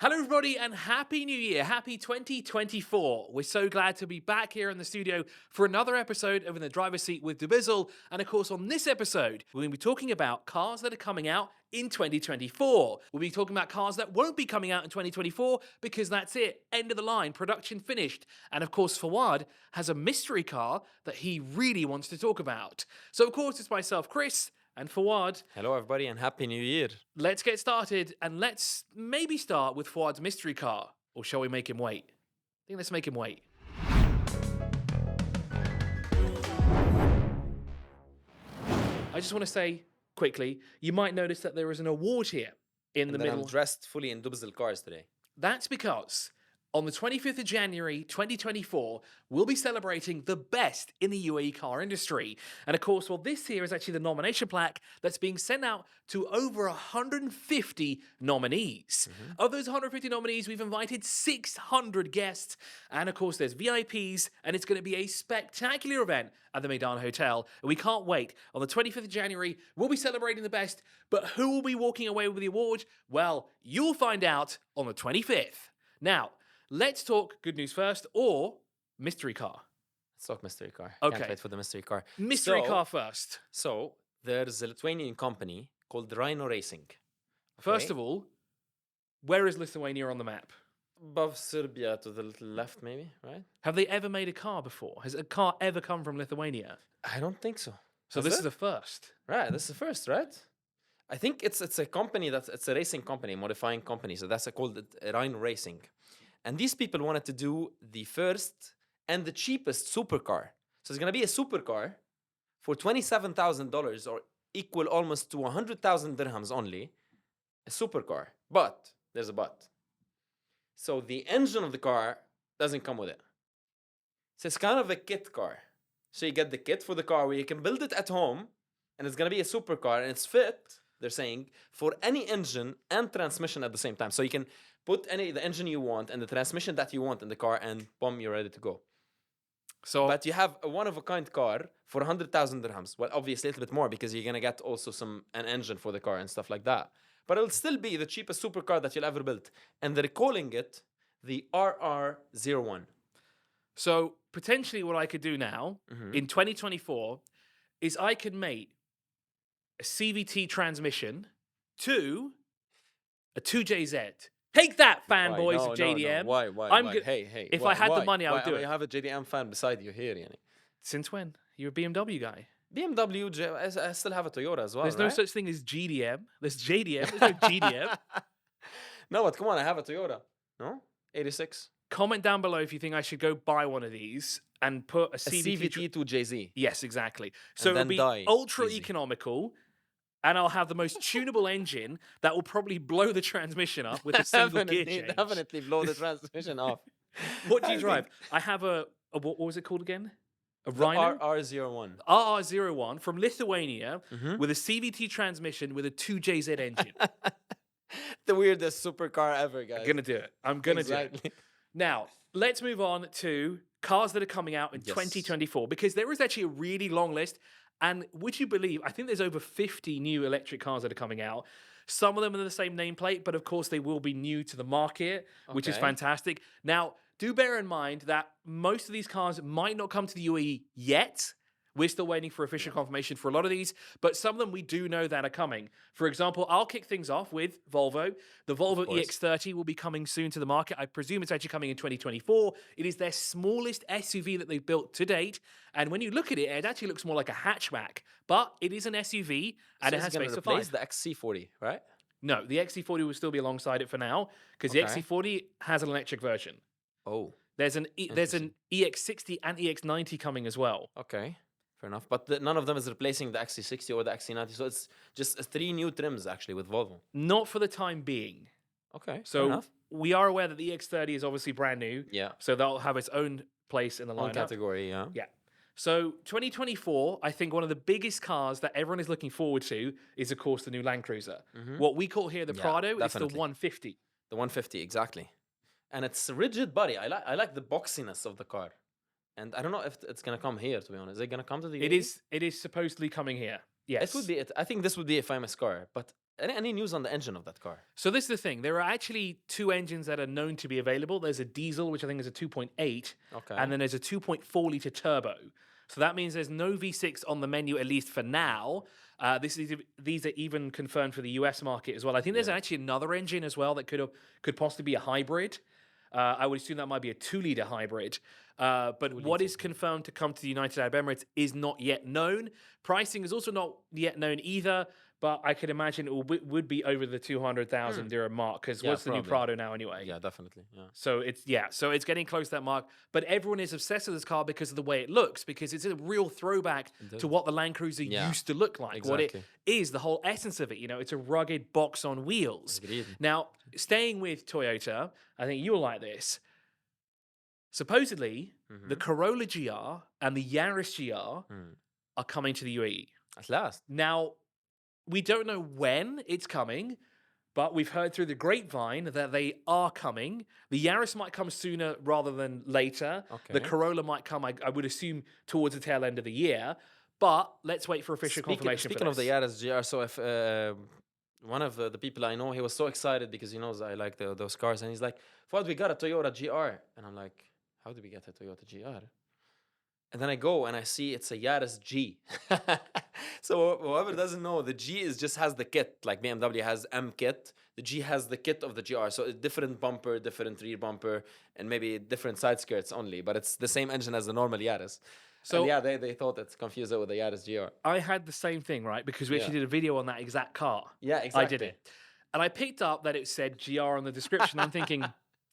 Hello, everybody, and Happy New Year. Happy 2024. We're so glad to be back here in the studio for another episode of In the Driver's Seat with dubizzle. And of course, on this episode, we're going to be talking about cars that are coming out in 2024. We'll be talking about cars that won't be coming out in 2024 because that's it. End of the line, production finished. And of course, Fouad has a mystery car that he really wants to talk about. So, of course, it's myself, Chris, and Fouad. Hello, everybody, and Happy New Year. Let's get started, and let's maybe start with Fouad's mystery car. Or shall we make him wait? I think let's make him wait. I just want to say quickly, you might notice that there is an award here in the middle. I'm dressed fully in dubizzle cars today. That's because on the 25th of January 2024, we'll be celebrating the best in the UAE car industry. And of course, well, this here is actually the nomination plaque that's being sent out to over 150 nominees. Of those 150 nominees, we've invited 600 guests. And of course, there's VIPs, and it's going to be a spectacular event at the Meydan Hotel. And we can't wait. On the 25th of January, we'll be celebrating the best. But who will be walking away with the award? Well, you'll find out on the 25th. Now, let's talk good news first or mystery car. Let's talk mystery car. Okay. Can't wait for the mystery car. Mystery car first. So, there's a Lithuanian company called Rhino Racing. First of all, where is Lithuania on the map? Above Serbia to the little left, maybe, right? Have they ever made a car before? Has a car ever come from Lithuania? I don't think so. So this is the first. Right, this is the first, right? I think it's a company it's a racing company, modifying company. So that's called Rhino Racing. And these people wanted to do the first and the cheapest supercar. So it's going to be a supercar for $27,000 or equal almost to 100,000 dirhams only. A supercar. But, there's a but. So the engine of the car doesn't come with it. So it's kind of a kit car. So you get the kit for the car where you can build it at home and it's going to be a supercar and it's fit, they're saying, for any engine and transmission at the same time. So you can put the engine you want and the transmission that you want in the car and boom, you're ready to go. So, But you have a one-of-a-kind car for 100,000 dirhams. Well, obviously a little bit more because you're going to get also an engine for the car and stuff like that. But it'll still be the cheapest supercar that you'll ever build. And they're calling it the RR01. So potentially what I could do now in 2024 is I could make a CVT transmission to a 2JZ. Take that, fanboys of JDM. Why? Hey. If I had the money, I would do it. You have a JDM fan beside you here, yani. Since when? You're a BMW guy. BMW, I still have a Toyota as well, There's right? no such thing as GDM. There's JDM. There's no GDM. No, but come on, I have a Toyota. No? 86. Comment down below if you think I should go buy one of these and put a CVT to JZ. Yes, exactly. So then it'll be ultra easy. economical, and I'll have the most tunable engine that will probably blow the transmission up with a single gear change. Definitely blow the transmission off. What do you drive? I have a what was it called again? A Rhino? RR01. RR01 from Lithuania with a CVT transmission with a 2JZ engine. The weirdest supercar ever, guys. I'm going to do it. I'm going to do it. Now, let's move on to cars that are coming out in 2024 because there is actually a really long list. And would you believe, I think there's over 50 new electric cars that are coming out. Some of them are the same nameplate, but of course they will be new to the market, which is fantastic. Now, do bear in mind that most of these cars might not come to the UAE yet. We're still waiting for official confirmation for a lot of these, but some of them we do know that are coming. For example, I'll kick things off with Volvo. The Volvo EX30 will be coming soon to the market. I presume it's actually coming in 2024. It is their smallest SUV that they've built to date. And when you look at it, it actually looks more like a hatchback. But it is an SUV, and it has space for 5. The XC40, right? No, the XC40 will still be alongside it for now, because the XC40 has an electric version. Oh. There's an EX60 and EX90 coming as well. Okay. Fair enough. But none of them is replacing the XC60 or the XC90. So it's just 3 new trims, actually, with Volvo. Not for the time being. Okay. So we are aware that the EX30 is obviously brand new. Yeah. So that'll have its own place in the lineup. Own category, yeah. Yeah. So 2024, I think one of the biggest cars that everyone is looking forward to is, of course, the new Land Cruiser. What we call here the Prado is the 150. The 150, exactly. And it's a rigid body. I like the boxiness of the car. And I don't know if it's going to come here, to be honest. Is it going to come to the UAE? It is supposedly coming here. Yes. It would be. I think this would be a famous car. But any news on the engine of that car? So this is the thing. There are actually two engines that are known to be available. There's a diesel, which I think is a 2.8, Okay. and then there's a 2.4 litre turbo. So that means there's no V6 on the menu, at least for now. These are even confirmed for the US market as well. I think there's actually another engine as well that could possibly be a hybrid. I would assume that might be a 2-litre hybrid. But what is confirmed to come to the United Arab Emirates is not yet known. Pricing is also not yet known either. But I could imagine it would be over the 200,000 dirham mark, because what's the new Prado now anyway? Yeah, definitely. Yeah. So it's getting close to that mark. But everyone is obsessed with this car because of the way it looks, because it's a real throwback to what the Land Cruiser used to look like. Exactly. What it is, the whole essence of it. You know, it's a rugged box on wheels. Agreed. Now, staying with Toyota, I think you'll like this. Supposedly, the Corolla GR and the Yaris GR are coming to the UAE. At last. Now, we don't know when it's coming, but we've heard through the grapevine that they are coming. The Yaris might come sooner rather than later. Okay. The Corolla might come, I would assume, towards the tail end of the year. But let's wait for official confirmation. Speaking of the Yaris GR, so if one of the people I know, he was so excited because he knows I like those cars, and he's like, "Fouad, we got a Toyota GR," and I'm like, "How did we get a Toyota GR?" And then I go and I see it's a Yaris G. So whoever doesn't know, the G just has the kit, like BMW has M kit. The G has the kit of the GR. So a different bumper, different rear bumper, and maybe different side skirts only. But it's the same engine as the normal Yaris. So and they thought it's confused it with the Yaris GR. I had the same thing, right? Because we actually did a video on that exact car. Yeah, exactly. I did it. And I picked up that it said GR on the description. I'm thinking,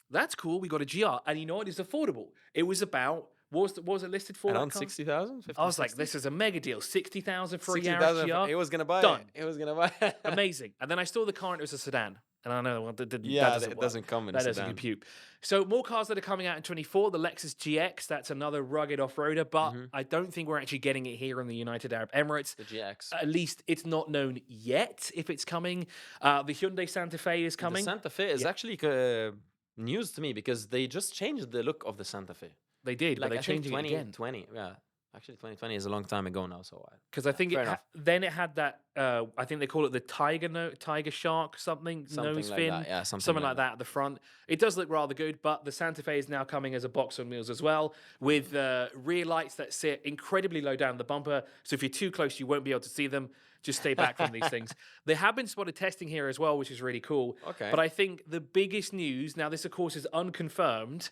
that's cool. We got a GR. And you know what? It's affordable. It was about... What was it listed for? Around 60,000? I was like, this is a mega deal. 60,000 for a 60,000 Yaris GR. He was going to buy Done. it. He was going to buy it. Amazing. And then I saw the car and it was a sedan. And I know that doesn't come in a that sedan. doesn't compute. So more cars that are coming out in 24. The Lexus GX, that's another rugged off-roader. But I don't think we're actually getting it here in the United Arab Emirates. The GX. At least it's not known yet if it's coming. The Hyundai Santa Fe is coming. The Santa Fe is actually news to me because they just changed the look of the Santa Fe. They did, like, but they changed it again. 2020, yeah. Actually, 2020 is a long time ago now, so... Because I think then it had that, I think they call it the tiger shark something nose like fin. that. Yeah, something like that at the front. It does look rather good, but the Santa Fe is now coming as a box on wheels as well, with rear lights that sit incredibly low down the bumper. So if you're too close, you won't be able to see them. Just stay back from these things. They have been spotted testing here as well, which is really cool. Okay. But I think the biggest news, now this of course is unconfirmed,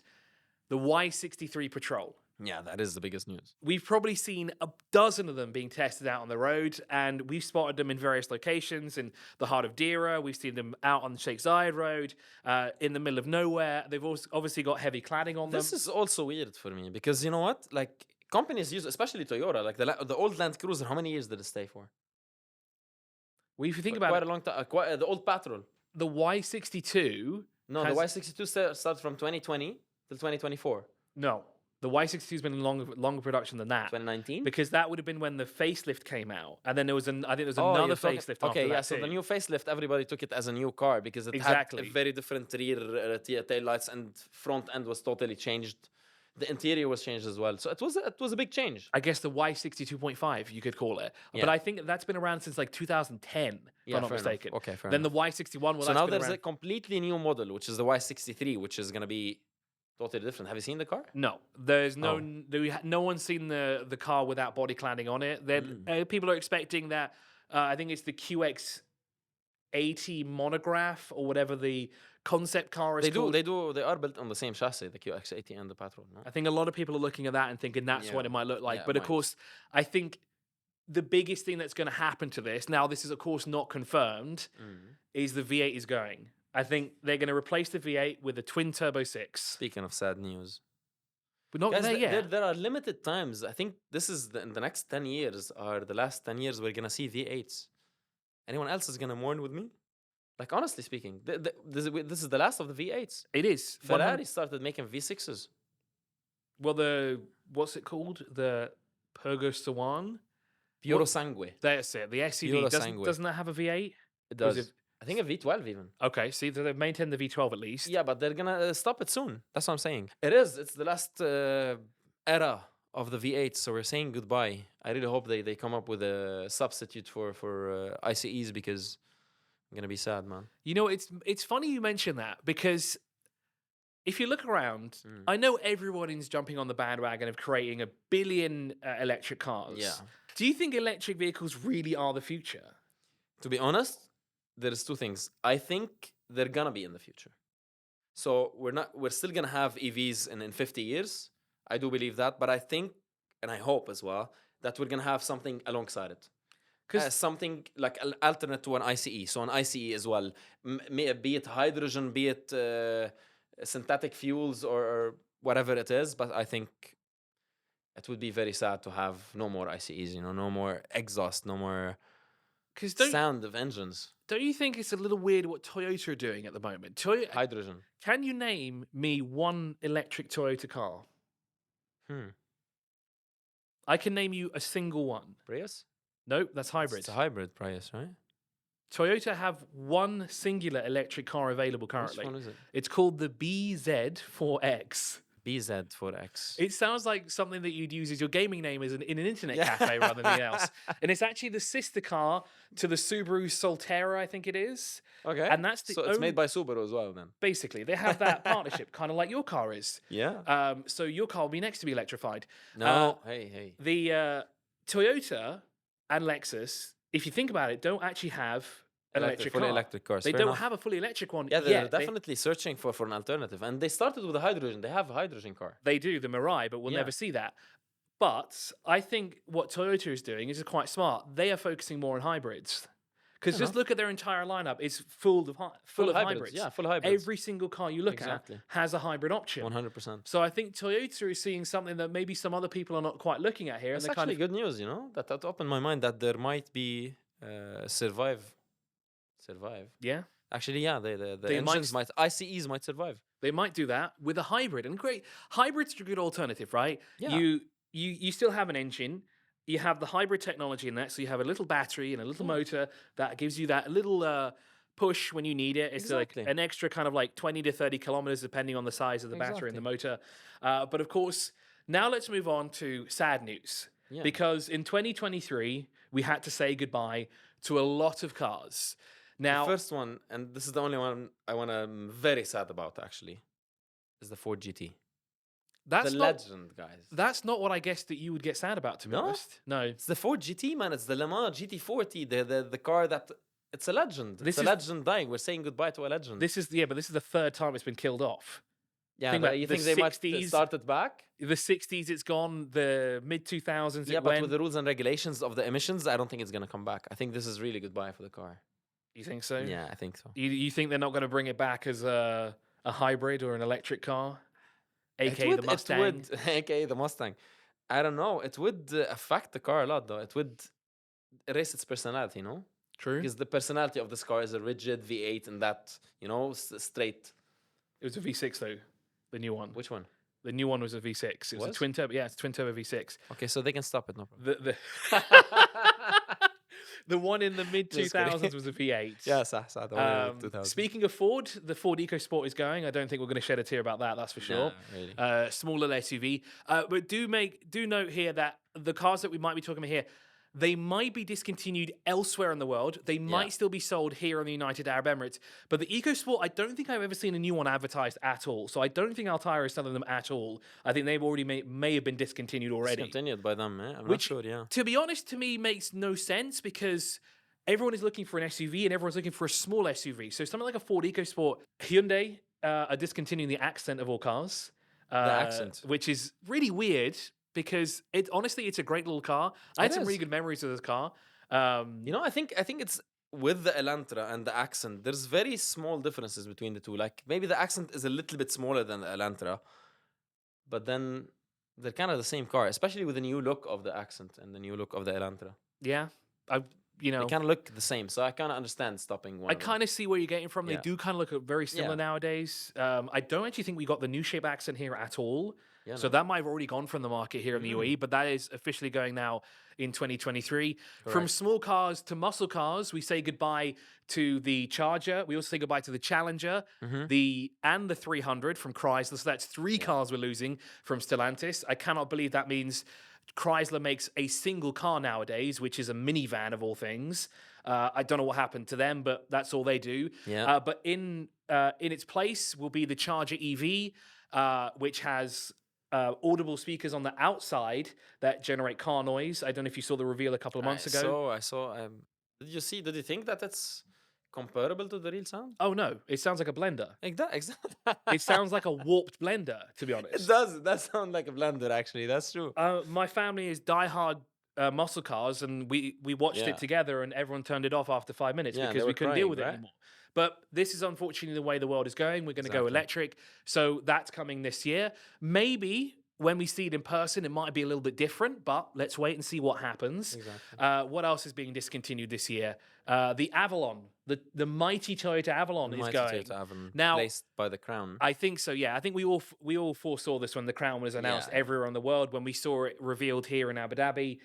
the Y63 Patrol. Yeah, that is the biggest news. We've probably seen a dozen of them being tested out on the road, and we've spotted them in various locations in the heart of Deira. We've seen them out on the Sheikh Zayed Road, in the middle of nowhere. They've also obviously got heavy cladding on them. This is also weird for me because you know what? Like companies use, especially Toyota, like the old Land Cruiser. How many years did it stay for? Well, if you think about quite a long time. The old Patrol. The Y62. No, the Y62 starts from 2020 till 2024. No. The Y62 has been in longer production than that. 2019? Because that would have been when the facelift came out. And then there was another facelift after okay, that so the new facelift, everybody took it as a new car because it had a very different rear tail lights and front end was totally changed. The interior was changed as well. So it was a big change. I guess the Y62.5, you could call it. Yeah. But I think that's been around since like 2010, if I'm not mistaken. Okay, fair then enough. The Y61, so now there's a completely new model, which is the Y63, which is going to be totally different. Have you seen the car? No, there's no one's seen the car without body cladding on it. People are expecting that. I think it's the QX80 monograph or whatever the concept car is called. They are built on the same chassis, the QX80 and the Patrol. No? I think a lot of people are looking at that and thinking that's what it might look like. But of course, I think the biggest thing that's going to happen to this, now this is of course not confirmed, is the V8 is going. I think they're going to replace the V8 with a twin turbo 6. Speaking of sad news. But not there yet. There are limited times. I think this is in the next 10 years or the last 10 years we're going to see V8s. Anyone else is going to mourn with me? Like, honestly speaking, this is the last of the V8s. It is. Ferrari started making V6s. Well, what's it called? The Peugeot Swan? Puro Sangue. That's it. The SUV. Doesn't that have a V8? It does. I think a V12 even. Okay, see, they've maintained the V12 at least. Yeah, but they're going to stop it soon. That's what I'm saying. It is. It's the last era of the V8, so we're saying goodbye. I really hope they come up with a substitute for ICEs because gonna be sad, man. You know, it's funny you mention that because if you look around, I know everyone is jumping on the bandwagon of creating 1 billion electric cars. Yeah. Do you think electric vehicles really are the future? To be honest, there's two things. I think they're gonna be in the future. So we're still gonna have EVs in 50 years. I do believe that, but I think, and I hope as well, that we're gonna have something alongside it. Something like an alternate to an ICE. So an ICE as well, be it hydrogen, be it synthetic fuels or whatever it is. But I think it would be very sad to have no more ICEs, you know, no more exhaust, no more sound of engines. Don't you think it's a little weird what Toyota are doing at the moment? Hydrogen. Can you name me one electric Toyota car? I can name you a single one. Prius? Nope, that's hybrid. It's a hybrid Prius, right? Toyota have one singular electric car available currently. Which one is it? It's called the BZ4X. BZ4X. It sounds like something that you'd use as your gaming name in an internet cafe rather than anything else. And it's actually the sister car to the Subaru Solterra, I think it is. Okay. And that's so it's made by Subaru as well then. Basically, they have that partnership, kind of like your car is. Yeah. So your car will be next to be electrified. No, hey. The Toyota and Lexus, if you think about it, don't actually have an electric car. Fully electric cars. They don't have a fully electric one. Yeah, they're definitely searching for an alternative. And they started with a hydrogen. They have a hydrogen car. They do, the Mirai, but we'll never see that. But I think what Toyota is doing is quite smart. They are focusing more on hybrids. Because just look at their entire lineup. It's full of hybrids. Yeah, full hybrids. Every single car you look at has a hybrid option. 100%. So I think Toyota is seeing something that maybe some other people are not quite looking at here. It's actually good news, you know? That opened my mind that there might be survive. Yeah. Actually, yeah, the engines might ICEs might survive. They might do that with a hybrid. And great. Hybrids are a good alternative, right? Yeah. You still have an engine. You have the hybrid technology in that, so you have a little battery and a little motor that gives you that little push when you need it. It's like an extra kind of like 20 to 30 kilometers, depending on the size of the battery and the motor. But of course, now let's move on to sad news. Yeah. Because in 2023, we had to say goodbye to a lot of cars. Now, the first one, and this is the only one I'm very sad about, actually, is the Ford GT. That's the legend, guys. That's not what I guessed that you would get sad about, to be honest. No. It's the Ford GT, man. It's the Le Mans GT40, the car that... It's a legend. It's a legend dying. We're saying goodbye to a legend. This is but this is the third time it's been killed off. Yeah, you think they might start it back? The 60s, it's gone. The mid-2000s, yeah, but with the rules and regulations of the emissions, I don't think it's going to come back. I think this is really goodbye for the car. You think so? Yeah, I think so. You think they're not going to bring it back as a hybrid or an electric car? AKA the Mustang. AKA the Mustang. I don't know. It would affect the car a lot, though. It would erase its personality, no? True. Because the personality of this car is a rigid V8 and that, straight. It was a V6, though, the new one. Which one? The new one was a V6. It was a twin turbo. Yeah, it's a twin turbo V6. Okay, so they can stop it, no problem. The one in the mid-2000s was a V8. Yeah, the one in the 2000s. Speaking of Ford, the Ford EcoSport is going. I don't think we're going to shed a tear about that, that's for sure. No, really. Smaller SUV. But do note here that the cars that we might be talking about here, they might be discontinued elsewhere in the world. They might still be sold here in the United Arab Emirates. But the EcoSport, I don't think I've ever seen a new one advertised at all. So I don't think Altair is selling them at all. I think they've already may have been discontinued already. Discontinued by them, I'm not sure, yeah. To be honest, to me, makes no sense because everyone is looking for an SUV and everyone's looking for a small SUV. So something like a Ford EcoSport, Hyundai are discontinuing the Accent of all cars. The Accent. Which is really weird. Because honestly, it's a great little car. I had some really good memories of this car. I think it's with the Elantra and the Accent. There's very small differences between the two. Like maybe the Accent is a little bit smaller than the Elantra, but then they're kind of the same car, especially with the new look of the Accent and the new look of the Elantra. Yeah, they kind of look the same, so I kind of understand stopping one. I kind of see where you're getting from. They do kind of look very similar nowadays. I don't actually think we got the new shape Accent here at all. Yeah, so that might have already gone from the market here in the UAE, but that is officially going now in 2023. Correct. From small cars to muscle cars, we say goodbye to the Charger. We also say goodbye to the Challenger, and the 300 from Chrysler. So that's three cars we're losing from Stellantis. I cannot believe that means Chrysler makes a single car nowadays, which is a minivan of all things. I don't know what happened to them, but that's all they do. Yeah. But in its place will be the Charger EV, which has audible speakers on the outside that generate car noise. I don't know if you saw the reveal a couple of months ago. I saw. Did you think that it's comparable to the real sound? Oh no, it sounds like a blender. Exactly. It sounds like a warped blender, to be honest. It does. That sound like a blender, actually. That's true. My family is diehard muscle cars, and we watched Yeah. it together, and everyone turned it off after 5 minutes Yeah, they because we were couldn't deal crying, with it right? anymore. But this is unfortunately the way the world is going. We're going to go Exactly. electric. So that's coming this year. Maybe when we see it in person, it might be a little bit different, but let's wait and see what happens. Exactly. What else is being discontinued this year? The Avalon, the mighty Toyota Avalon is going. Now, placed by the crown. I think so, yeah. I think we all foresaw this when the crown was announced Yeah. everywhere in the world. When we saw it revealed here in Abu Dhabi,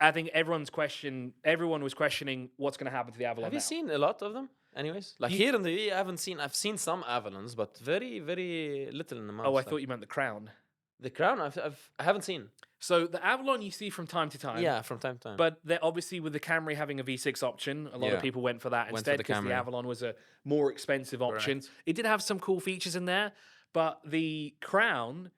I think everyone was questioning what's going to happen to the Avalon. Have you seen a lot of them? Anyways, like here in the UAE, I've seen some Avalons, but very, very little in the amount. Oh, I thought you meant the crown. The crown, I haven't seen. So the Avalon you see from time to time. Yeah, from time to time. But they're obviously with the Camry having a V6 option, a lot of Yeah. people went for that Went for instead the because the Camry. Avalon was a more expensive option. Correct. It did have some cool features in there, but the Crown,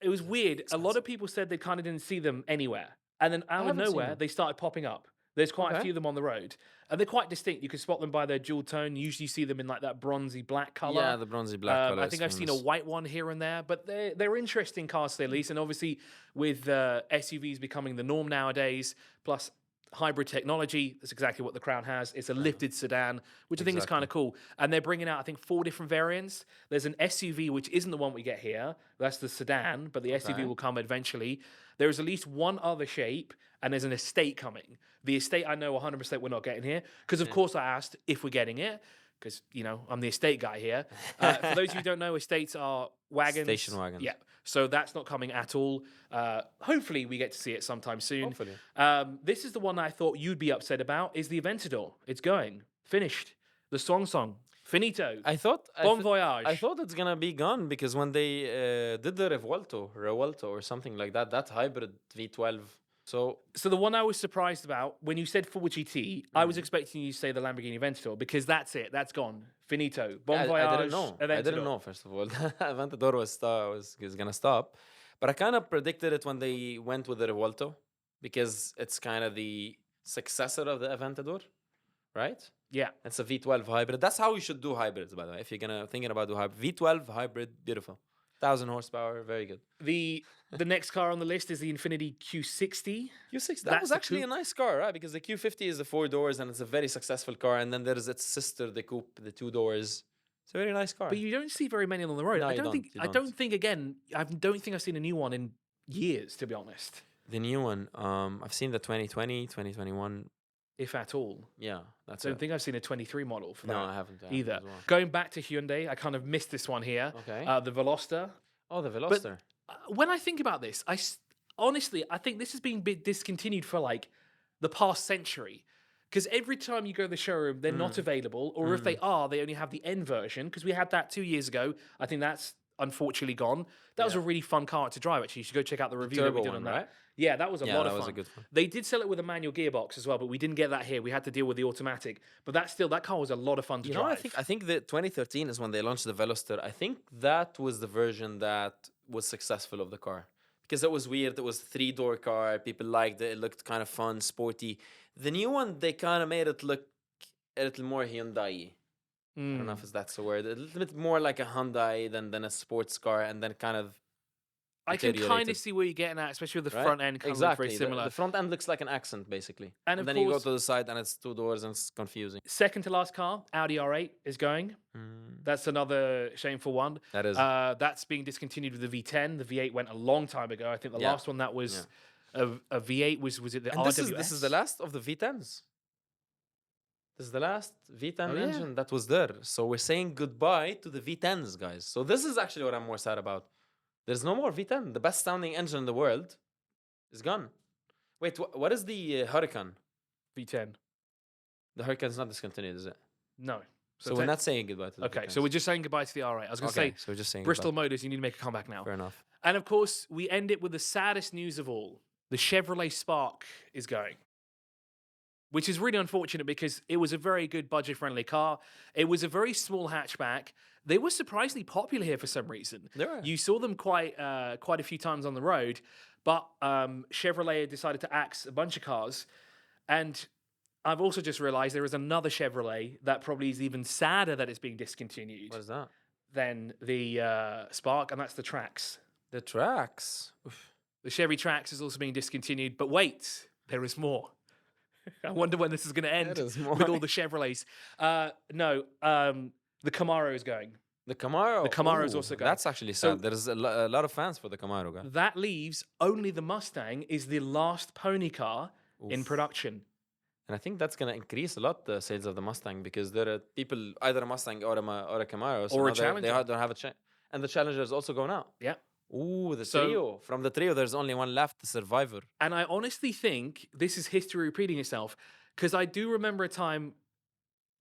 it was weird. A lot of people said they kind of didn't see them anywhere. And then out of haven't seen nowhere, them. they started popping up. There's quite a Okay. few of them on the road. And they're quite distinct. You can spot them by their dual tone. You usually see them in like that bronzy black color. Yeah, the bronzy black color. I think I've seen a white one here and there, but they're interesting cars to say the least. And obviously, with SUVs becoming the norm nowadays, plus hybrid technology, that's exactly what the Crown has. It's a lifted sedan, which I think is kind of cool. And they're bringing out, I think, 4 different variants. There's an SUV, which isn't the one we get here. That's the sedan, but the SUV will come eventually. There is at least one other shape, and there's an estate coming. The estate, I know 100% we're not getting here, because of course I asked if we're getting it, because, you know, I'm the estate guy here. For those of you who don't know, estates are wagons. Station wagons. Yeah. So that's not coming at all. Hopefully we get to see it sometime soon. Hopefully. This is the one I thought you'd be upset about, is the Aventador. It's going. Finished. The song. Finito. I thought Bon voyage. I thought it's gonna be gone because when they did the Revuelto or something like that, that hybrid V12. So the one I was surprised about, when you said Ford GT, I was expecting you to say the Lamborghini Aventador, because that's it. That's gone. Finito. Bon voyage. I didn't know. I didn't Aventador. know, first of all. Aventador was gonna stop, but I kind of predicted it when they went with the Revuelto because it's kind of the successor of the Aventador, right? Yeah. It's a V12 hybrid. That's how you should do hybrids, by the way. If you're thinking about do hybrid, V12 hybrid, beautiful, 1,000 horsepower, very good. The next car on the list is the Infiniti Q60. Q60. That That's was the actually a coupe. nice car, right? Because the Q50 is the 4 doors and it's a very successful car. And then there's its sister, the coupe, the 2 doors. It's a very nice car. But you don't see very many on the road. No, I you don't don't, think. you I don't don't. think. Again, I don't think I've seen a new one in years, to be honest, The new one, I've seen the 2020, 2021. if at all. Yeah, that's I don't it. think I've seen a 23 model for No, that I haven't either. as well. Going back to Hyundai, I kind of missed this one here. Okay. The Veloster. Oh, the Veloster. When I think about this, honestly, I think this has been discontinued for like the past century. Because every time you go to the showroom, they're not available. Or if they are, they only have the N version. Because we had that 2 years ago. I think that's unfortunately gone. That was a really fun car to drive, actually. You should go check out the review that we turbo did one, on that. right? Yeah, that was a lot of that fun. was a good one. They did sell it with a manual gearbox as well, but we didn't get that here. We had to deal with the automatic. But that car was a lot of fun to You drive. know, I think that 2013 is when they launched the Veloster. I think that was the version that was successful of the car. Because it was weird. It was a 3-door car. People liked it. It looked kind of fun, sporty. The new one, they kind of made it look a little more Hyundai. I don't know if that's the word. A little bit more like a Hyundai than a sports car, and then kind of I can kind deteriorated. of see where you're getting at, especially with the Right? front end kind of Exactly. very similar. The front end looks like an accent, basically. And of then you go course- to the side, and it's 2 doors, and it's confusing. Second to last car, Audi R8 is going. That's another shameful one. That is. That's being discontinued with the V10. The V8 went a long time ago. I think the Yeah. last one that was a V8 was it the And RWS? this is the last of the V10s. This is the last V10 Oh, yeah. engine that was there. So we're saying goodbye to the V10s, guys. So this is actually what I'm more sad about. There's no more V10. The best sounding engine in the world is gone. Wait, what is the Huracan? V10. The Huracan's not discontinued, is it? No. So we're not saying goodbye to the Okay, V10s. so we're just saying goodbye to the R8. I was going to Okay, say, so we're just saying Bristol goodbye. Motors, you need to make a comeback now. Fair enough. And of course, we end it with the saddest news of all. The Chevrolet Spark is going. which is really unfortunate because it was a very good budget-friendly car. It was a very small hatchback. They were surprisingly popular here for some reason. They were. You saw them quite a few times on the road, but Chevrolet decided to axe a bunch of cars. And I've also just realized there is another Chevrolet that probably is even sadder that it's being discontinued What is that? than the Spark, and that's the Trax. The Trax. Oof. The Chevy Trax is also being discontinued, but wait, there is more. I wonder when this is going to end There is more. with all the Chevrolets. No, the Camaro is going. The Camaro. The Camaro is Ooh, also going. That's actually So- sad. There's a lot of fans for the Camaro, guy. That leaves only the Mustang is the last pony car in Oof. production. And I think that's going to increase a lot the sales of the Mustang because there are people, either a Mustang or a Camaro. So Or a now Challenger. They don't have a chance. And the Challenger is also going out. Yeah. Ooh, the So- trio. From the trio, there's only one left, the Survivor. And I honestly think this is history repeating itself because I do remember a time.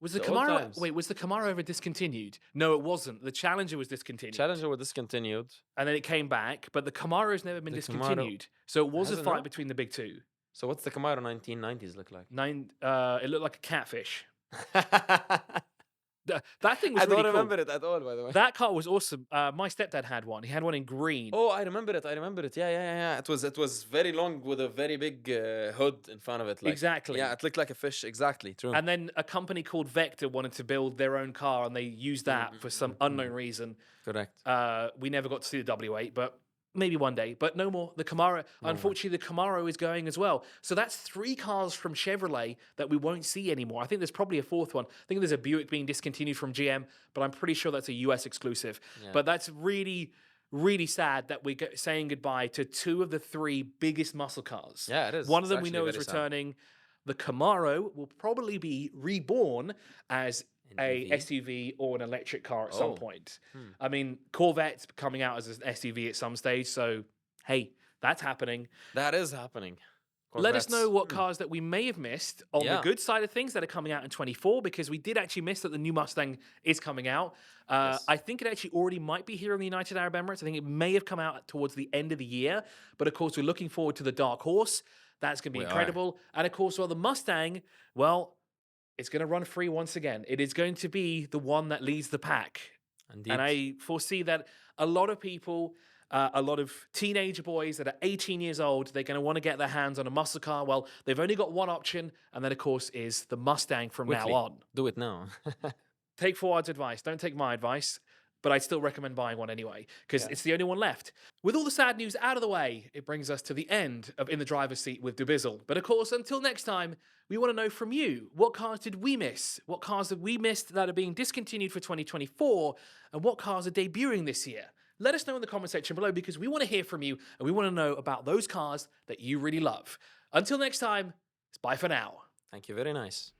Was the The old Camaro? times. Wait, was the Camaro ever discontinued? No, it wasn't. The Challenger was discontinued. Challenger were discontinued. And then it came back, but the Camaro's never been The Camaro- discontinued. So it was a Has it fight not? between the big two. So what's the Camaro 1990s look like? It looked like a catfish. That thing was I really don't cool. remember it at all, by the way. That car was awesome. My stepdad had one. He had one in green. Oh, I remember it. Yeah. It was very long with a very big hood in front of it. Like, Exactly. Yeah, it looked like a fish. Exactly. True. And then a company called Vector wanted to build their own car, and they used that for some unknown reason. Correct. We never got to see the W8, but maybe one day. But no more. The Camaro, unfortunately, the Camaro is going as well. So that's 3 cars from Chevrolet that we won't see anymore. I think there's probably a 4th one. I think there's a Buick being discontinued from GM, but I'm pretty sure that's a US exclusive. Yeah. But that's really, really sad that we're saying goodbye to 2 of the 3 biggest muscle cars. Yeah, it is. One of It's them we know is actually very sad. returning. The Camaro will probably be reborn as a EV? SUV or an electric car at some Oh. point. I mean, Corvette's coming out as an SUV at some stage, so hey, that's happening. That is happening. Let us Corvettes. know what cars that we may have missed on the Yeah. good side of things that are coming out in 24, because we did actually miss that the new Mustang is coming out. Yes. I think it actually already might be here in the United Arab Emirates. I think it may have come out towards the end of the year, but of course we're looking forward to the Dark Horse. That's going to be We are. incredible. And of course, well, the Mustang, well, it's going to run free once again. It is going to be the one that leads the pack. Indeed. And I foresee that a lot of people, a lot of teenage boys that are 18 years old, they're going to want to get their hands on a muscle car. Well, they've only got one option, and that, of course, is the Mustang from Quickly. now on. Do it now. Take Fouad's advice. Don't take my advice. But I'd still recommend buying one anyway, because it's the only one left. With all the sad news out of the way, it brings us to the end of In the Driver's Seat with dubizzle. But of course, until next time, we want to know from you, what cars did we miss? What cars have we missed that are being discontinued for 2024? And what cars are debuting this year? Let us know in the comment section below, because we want to hear from you, and we want to know about those cars that you really love. Until next time, it's bye for now. Thank you. Very nice.